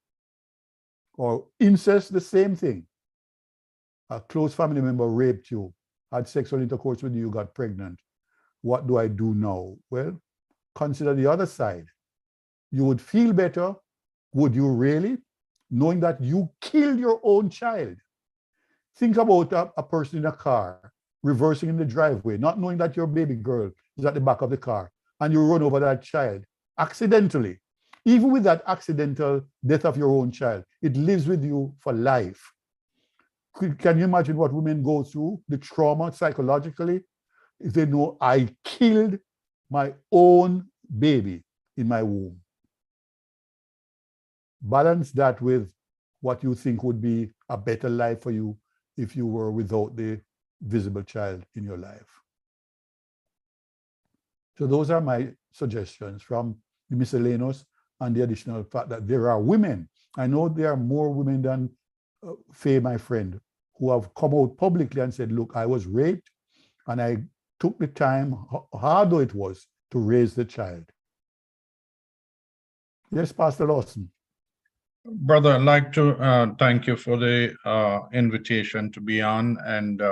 Or incest, the same thing. A close family member raped you, had sexual intercourse with you, got pregnant. What do I do now? Well, consider the other side. You would feel better, would you really, knowing that you killed your own child? Think about a person in a car reversing in the driveway, not knowing that your baby girl is at the back of the car, and you run over that child accidentally. Even with that accidental death of your own child, it lives with you for life. Can you imagine what women go through, the trauma psychologically, if they know I killed my own baby in my womb? Balance that with what you think would be a better life for you if you were without the visible child in your life. So those are my suggestions from the miscellaneous and the additional fact that there are women. I know there are more women than Faye, my friend, who have come out publicly and said, look, I was raped and I took the time, hard though it was, to raise the child. Yes, Pastor Lawson. Brother, I'd like to thank you for the invitation to be on, and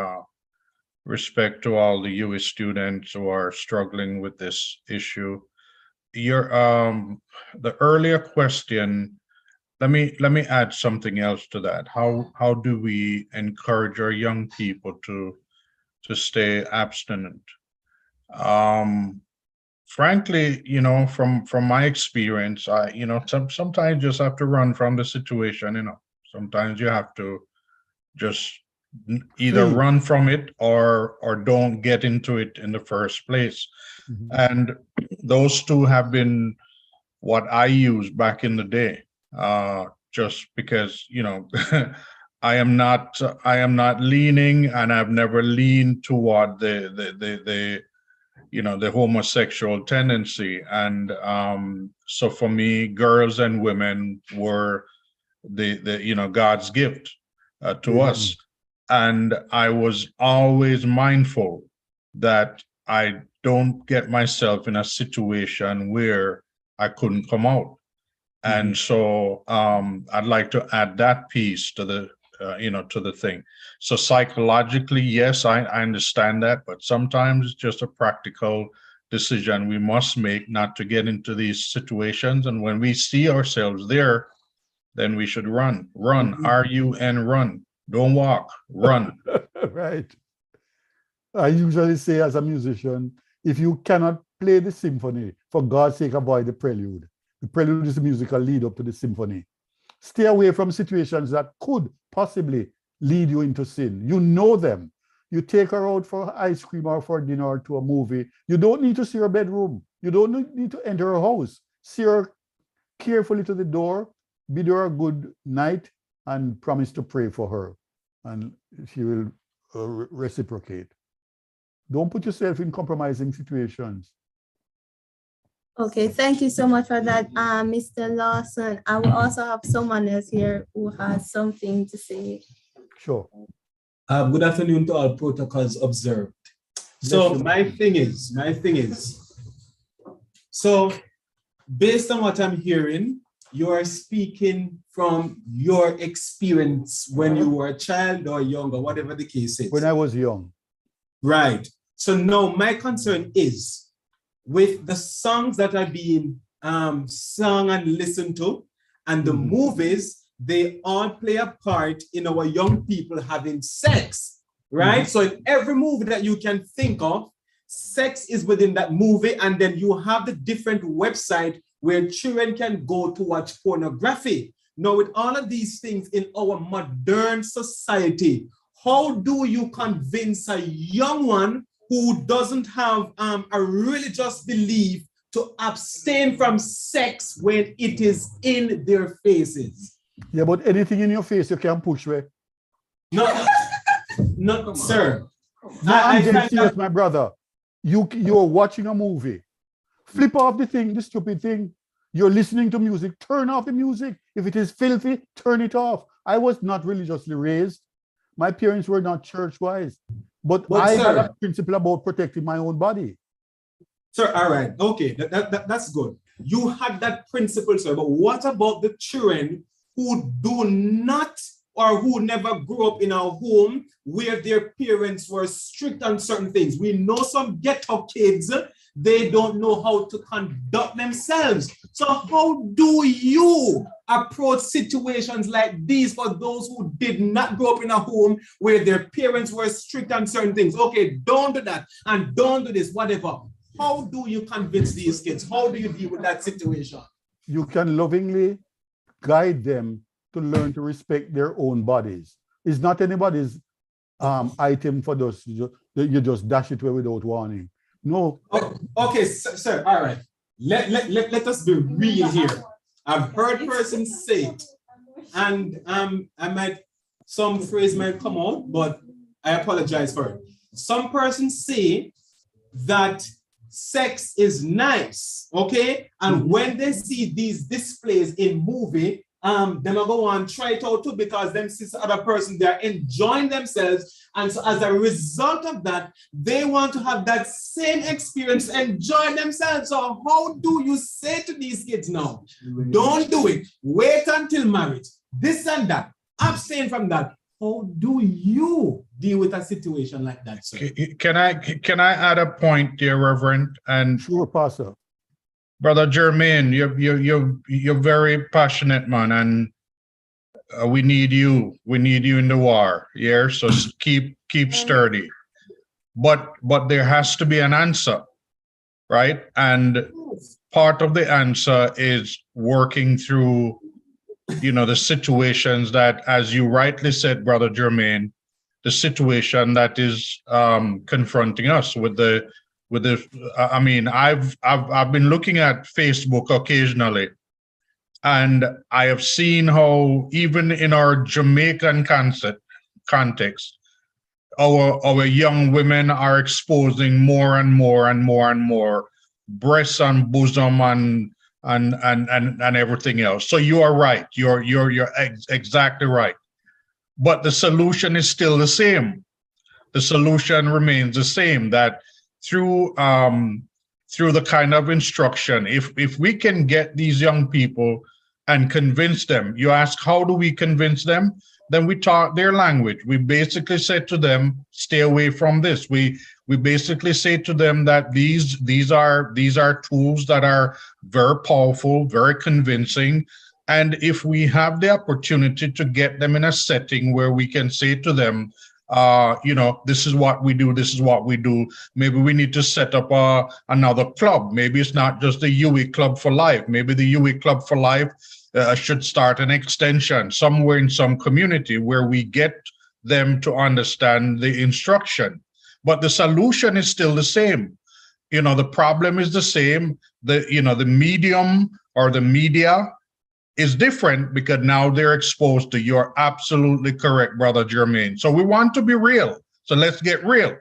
respect to all the US students who are struggling with this issue. Your the earlier question, let me add something else to that. How do we encourage our young people to stay abstinent? Frankly, you know, from my experience, sometimes you just have to run from the situation. You know, sometimes you have to just either run from it or don't get into it in the first place. Mm-hmm. And those two have been what I used back in the day, just because, you know, I am not leaning, and I've never leaned toward the homosexual tendency. And so for me, girls and women were the God's gift to us. And I was always mindful that I don't get myself in a situation where I couldn't come out. And so I'd like to add that piece to the to the thing. So psychologically, yes, I understand that, but sometimes it's just a practical decision we must make not to get into these situations. And when we see ourselves there, then we should run, R-U-N, run. Don't walk, run. Right. I usually say as a musician, if you cannot play the symphony, for God's sake, avoid the prelude. The prelude is the musical lead up to the symphony. Stay away from situations that could possibly lead you into sin. You know them. You take her out for ice cream or for dinner or to a movie. You don't need to see her bedroom. You don't need to enter her house. See her carefully to the door, bid her a good night, and promise to pray for her. And she will reciprocate. Don't put yourself in compromising situations. Okay, thank you so much for that, Mr. Lawson. I will also have someone else here who has something to say. Sure. Good afternoon to all protocols observed. So my thing is, so based on what I'm hearing, you are speaking from your experience when you were a child or younger, whatever the case is. When I was young. Right. So now my concern is with the songs that are being sung and listened to, and the movies, they all play a part in our young people having sex, right? So in every movie that you can think of, sex is within that movie, and then you have the different website where children can go to watch pornography. Now, with all of these things in our modern society, how do you convince a young one who doesn't have a religious belief to abstain from sex when it is in their faces? Yeah, but anything in your face you can push away. No, no, sir. No, I'm dead serious, my brother. You're watching a movie Flip off the thing, the stupid thing. You're listening to music, turn off the music. If it is filthy, turn it off. I was not religiously raised. My parents were not church-wise. But I had a principle about protecting my own body. Sir, all right. Okay, that's good. You had that principle, sir. But what about the children who do not or who never grew up in a home where their parents were strict on certain things? We know some ghetto kids, they don't know how to conduct themselves. So how do you approach situations like these for those who did not grow up in a home where their parents were strict on certain things? Okay, don't do that and don't do this, whatever. How do you convince these kids? How do you deal with that situation? You can lovingly guide them to learn to respect their own bodies. It's not anybody's item for those. You just dash it away without warning. No. Okay, sir, all right. Let us be real here. I've heard persons say it, and some phrase might come out, but I apologize for it. Some persons say that sex is nice, okay? And when they see these displays in movie, them will go and try it out too, because them see other person, they're enjoying themselves. And so as a result of that, they want to have that same experience, enjoy themselves. So how do you say to these kids now, don't do it, wait until marriage, this and that, abstain from that? How do you deal with a situation like that, sir? Can I add a point there, Reverend? And sure, Pastor. Brother Jermaine, you're very passionate, man, and we need you. We need you in the war. Yeah, so keep sturdy. But there has to be an answer, right? And part of the answer is working through, the situations that, as you rightly said, Brother Jermaine, the situation that is confronting us with the. I mean, I've been looking at Facebook occasionally, and I have seen how even in our Jamaican context, our young women are exposing more and more and more and more breasts and bosom and everything else. So you are right. You're exactly right. But the solution is still the same. The solution remains the same, that through the kind of instruction, if we can get these young people and convince them, you ask, how do we convince them? Then we talk their language. We basically say to them, stay away from this. We basically say to them that these are tools that are very powerful, very convincing. And if we have the opportunity to get them in a setting where we can say to them, this is what we do, this is what we do. Maybe we need to set up another club. Maybe it's not just the UE Club for Life. Maybe the UE Club for Life should start an extension somewhere in some community where we get them to understand the instruction. But the solution is still the same. The problem is the same. The medium or the media is different because now they're exposed to. You're absolutely correct, Brother Jermaine. So we want to be real. So let's get real.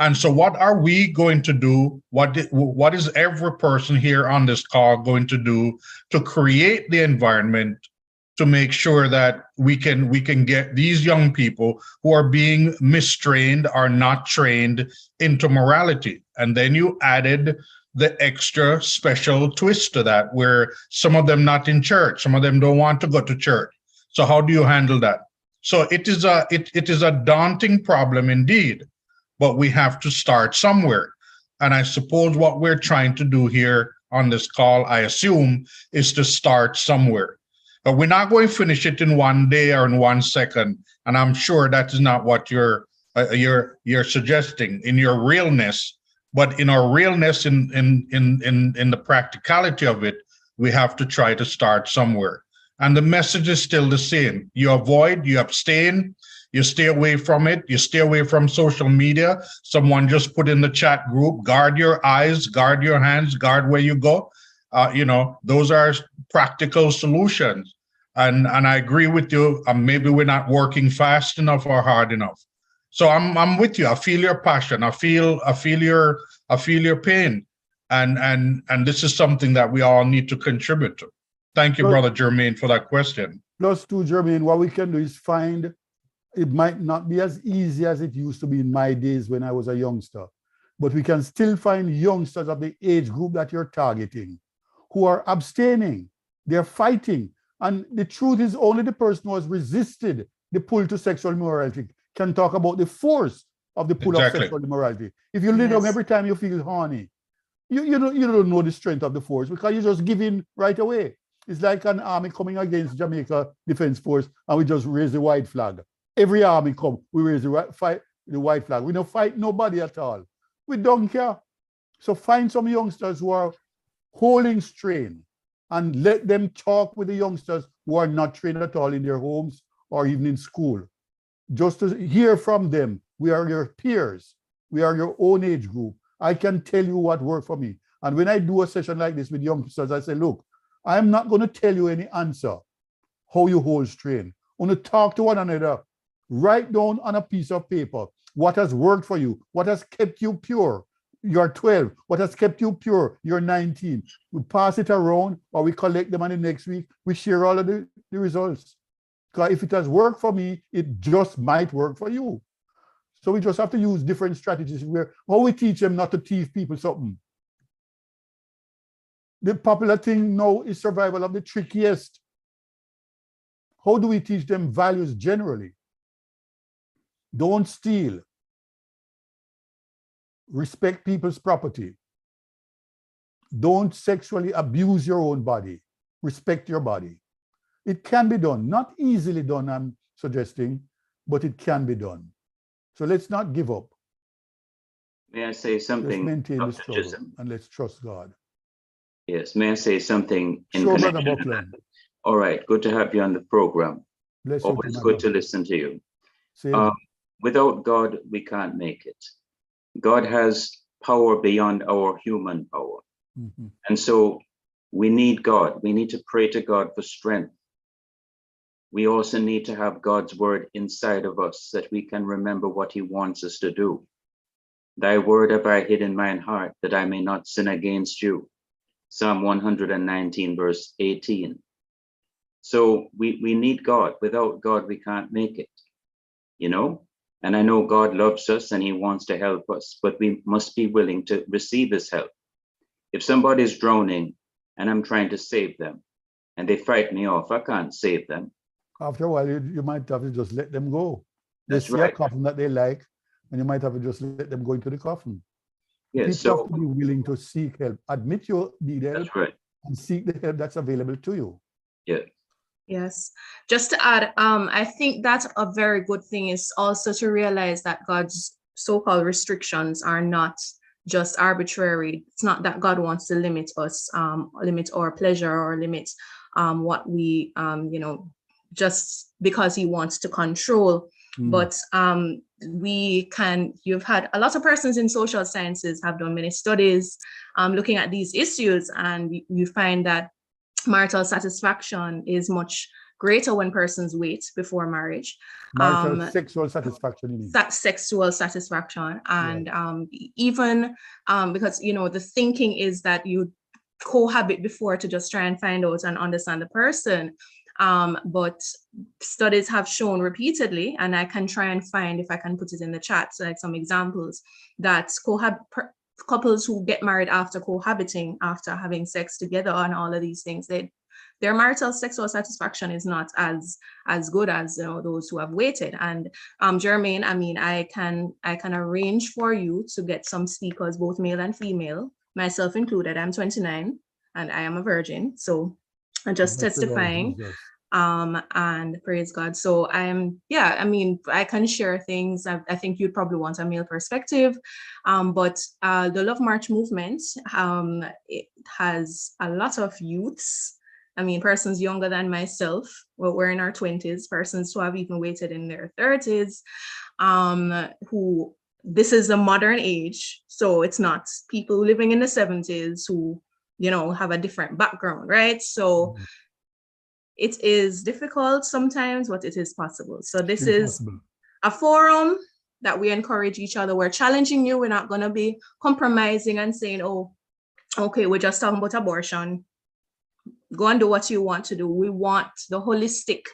And so what are we going to do? What is every person here on this call going to do to create the environment to make sure that we can get these young people who are being mistrained or not trained into morality? And then you added the extra special twist to that, where some of them not in church, some of them don't want to go to church. So how do you handle that? So it is a daunting problem indeed, but we have to start somewhere. And I suppose what we're trying to do here on this call, I assume, is to start somewhere. But we're not going to finish it in one day or in 1 second. And I'm sure that is not what you're suggesting in your realness. But in our realness, in the practicality of it, we have to try to start somewhere. And the message is still the same. You avoid, you abstain, you stay away from it, you stay away from social media. Someone just put in the chat group, guard your eyes, guard your hands, guard where you go. Those are practical solutions. And I agree with you. Maybe we're not working fast enough or hard enough. So I'm with you. I feel your passion. I feel your pain. and this is something that we all need to contribute to. Thank you, Brother Jermaine, for that question. Plus, too, Jermaine, what we can do is find, it might not be as easy as it used to be in my days when I was a youngster, but we can still find youngsters of the age group that you're targeting who are abstaining, they're fighting. And the truth is, only the person who has resisted the pull to sexual immorality can talk about the force of the pull of sexual immorality. If you lay down every time you feel horny, you don't know the strength of the force because you just give in right away. It's like an army coming against Jamaica Defense Force and we just raise the white flag. Every army come, we raise the white flag. We don't fight nobody at all. We don't care. So find some youngsters who are holding strain and let them talk with the youngsters who are not trained at all in their homes or even in school. Just to hear from them. We are your peers. We are your own age group. I can tell you what worked for me. And when I do a session like this with youngsters, I say, look, I'm not going to tell you any answer how you hold strain. I want to talk to one another. Write down on a piece of paper what has worked for you, what has kept you pure. You're 12. What has kept you pure? You're 19. We pass it around or we collect them, and the next week we share all of the results. Because if it has worked for me, it just might work for you. So we just have to use different strategies where how we teach them not to teach people something. The popular thing now is survival of the trickiest. How do we teach them values generally? Don't steal. Respect people's property. Don't sexually abuse your own body. Respect your body. It can be done. Not easily done, I'm suggesting, but it can be done. So let's not give up. May I say something? Let's maintain the struggle and let's trust God. Yes, may I say something in Sure, connection Brother to that? Buckland. All right, good to have you on the program. Bless you Always too, good to brother. listen to you. Same. Without God, we can't make it. God has power beyond our human power. Mhm. And so we need God. We need to pray to God for strength. We also need to have God's word inside of us that we can remember what he wants us to do. Thy word have I hid in mine heart that I may not sin against you. Psalm 119, verse 18. So we need God. Without God, we can't make it, you know? And I know God loves us and he wants to help us, but we must be willing to receive his help. If somebody's drowning and I'm trying to save them and they fight me off, I can't save them. After a while, you might have to just let them go. They That's see right. a coffin that they like, and you might have to just let them go into the coffin. Yes, People so have to be willing to seek help. Admit you need help that's right. and seek the help that's available to you. Yeah. Yes. Just to add, I think that's a very good thing is also to realize that God's so-called restrictions are not just arbitrary. It's not that God wants to limit us, limit our pleasure or limit what we, just because he wants to control. But you've had a lot of persons in social sciences have done many studies looking at these issues, and you find that marital satisfaction is much greater when persons wait before marriage. Marital sexual satisfaction. You mean? Sexual satisfaction. And even because, the thinking is that you cohabit before to just try and find out and understand the person. But studies have shown repeatedly, and I can try and find if I can put it in the chat, so like some examples, that couples who get married after cohabiting, after having sex together and all of these things, their marital sexual satisfaction is not as good as those who have waited. And Jermaine, I mean, I can arrange for you to get some speakers, both male and female, myself included. I'm 29 and I am a virgin, so I'm just testifying. And praise God. So I can share things. I think you'd probably want a male perspective. But the Love March movement, it has a lot of youths. I mean, persons younger than myself, we're in our 20s, persons who have even waited in their 30s, who, this is a modern age. So it's not people living in the 70s who, have a different background, right? So it is difficult sometimes, but it is possible. So this is a forum that we encourage each other. We're challenging you. We're not going to be compromising and saying, oh, okay, we're just talking about abortion. Go and do what you want to do. We want the holistic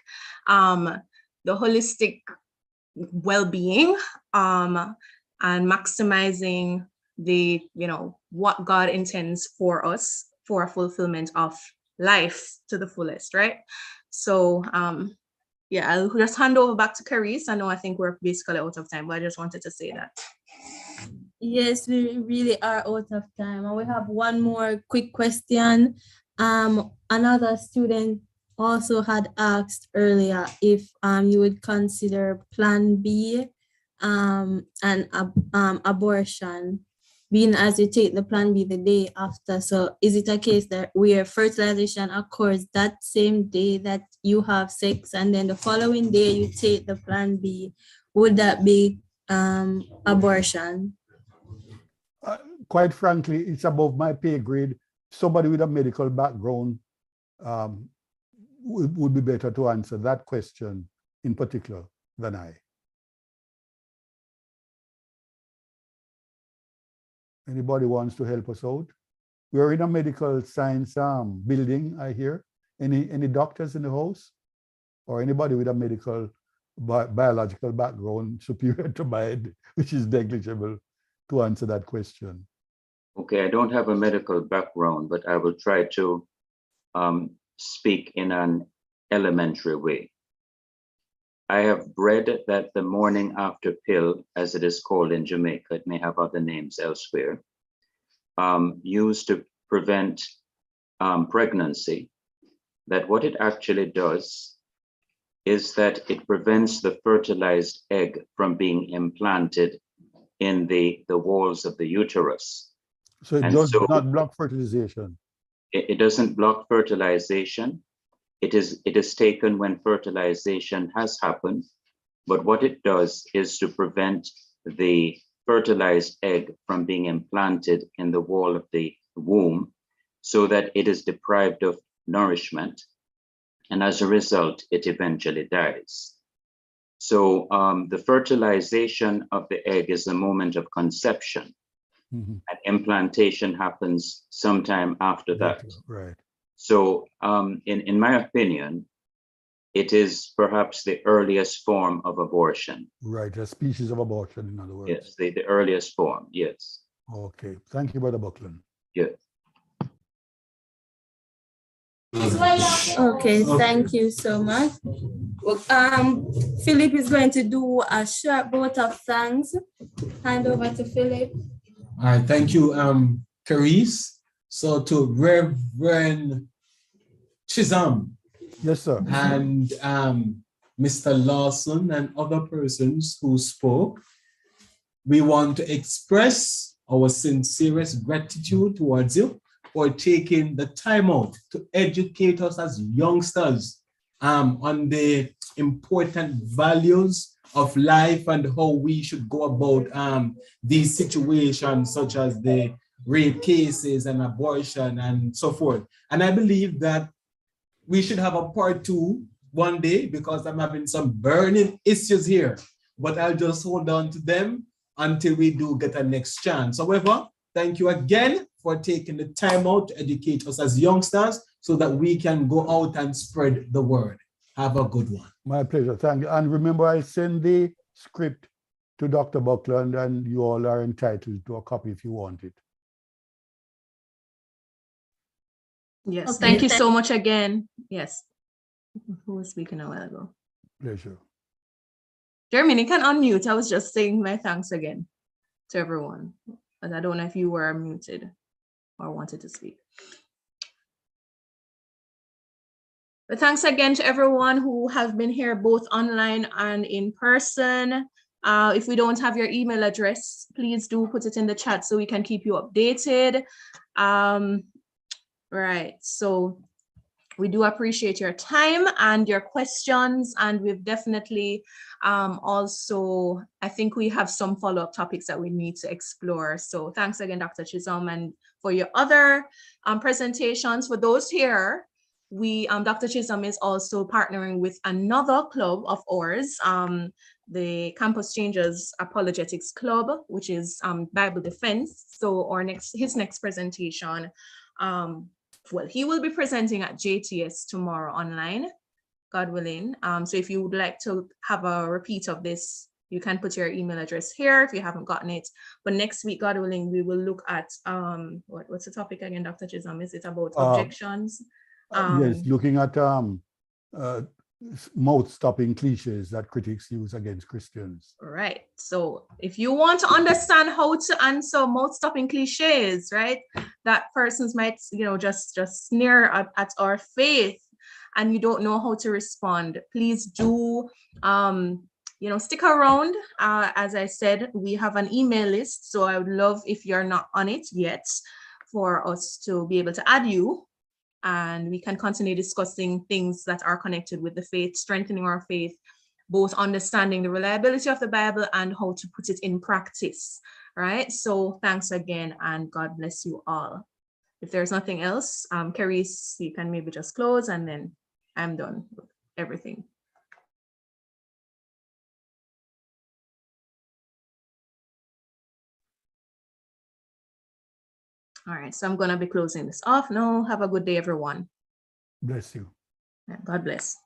well-being, and maximizing the, what God intends for us for a fulfillment of life to the fullest, right? So yeah, I'll just hand over back to Carice. I think we're basically out of time, but I just wanted to say that. Yes, we really are out of time. And we have one more quick question. Another student also had asked earlier if you would consider Plan B and abortion, being as you take the Plan B the day after. So is it a case that where fertilization occurs that same day that you have sex, and then the following day you take the Plan B? Would that be abortion? Quite frankly, it's above my pay grade. Somebody with a medical background would be better to answer that question in particular than I. Anybody wants to help us out? We're in a medical science building, I hear. Any doctors in the house? Or anybody with a medical biological background superior to mine, which is negligible, to answer that question? Okay, I don't have a medical background, but I will try to speak in an elementary way. I have read that the morning after pill, as it is called in Jamaica, it may have other names elsewhere, used to prevent pregnancy, that what it actually does is that it prevents the fertilized egg from being implanted in the walls of the uterus. So it does not block fertilization. It doesn't block fertilization. It is taken when fertilization has happened, but what it does is to prevent the fertilized egg from being implanted in the wall of the womb so that it is deprived of nourishment, and as a result, it eventually dies. So the fertilization of the egg is the moment of conception. Mm-hmm. And implantation happens sometime after that. Right. So in my opinion, it is perhaps the earliest form of abortion. Right, a species of abortion, in other words. Yes, the earliest form, yes. Okay, thank you, Brother Buckland. Yes. Okay, thank you so much. Philip is going to do a short vote of thanks. Hand over to Philip. All right, thank you, Carice. So to Reverend Chisholm. Yes, sir. And Mr. Lawson and other persons who spoke, we want to express our sincerest gratitude towards you for taking the time out to educate us as youngsters on the important values of life and how we should go about these situations such as the rape cases and abortion and so forth. And I believe that we should have a part 2 one day because I'm having some burning issues here, but I'll just hold on to them until we do get a next chance. However, thank you again for taking the time out to educate us as youngsters so that we can go out and spread the word. Have a good one. My pleasure. Thank you. And remember, I send the script to Dr. Buckland, and you all are entitled to a copy if you want it. Yes, Okay. thank you so much again. Yes. Who was speaking a while ago? Pleasure. Jeremy, you can unmute. I was just saying my thanks again to everyone. But I don't know if you were muted or wanted to speak. But thanks again to everyone who have been here both online and in person. If we don't have your email address, please do put it in the chat so we can keep you updated. Right, so we do appreciate your time and your questions, and we've definitely also, I think we have some follow-up topics that we need to explore. So thanks again, Dr. Chisholm, and for your other presentations. For those here, Dr. Chisholm is also partnering with another club of ours, the Campus Changers Apologetics Club, which is Bible Defense. So his next presentation, well, he will be presenting at JTS tomorrow online, God willing. So if you would like to have a repeat of this, you can put your email address here if you haven't gotten it. But next week, God willing, we will look at what's the topic again, Dr. Chisholm? Is it about objections? Yes, looking at mouth-stopping cliches that critics use against Christians. Right. So if you want to understand how to answer mouth-stopping cliches, right, that persons might, just sneer at our faith, and you don't know how to respond, please do, stick around. As I said, we have an email list, so I would love, if you're not on it yet, for us to be able to add you, and we can continue discussing things that are connected with the faith, strengthening our faith, both understanding the reliability of the Bible and how to put it in practice, right? So thanks again, and God bless you all. If there's nothing else, Carice, you can maybe just close, and then I'm done with everything. All right, so I'm going to be closing this off now. Have a good day, everyone. Bless you. God bless.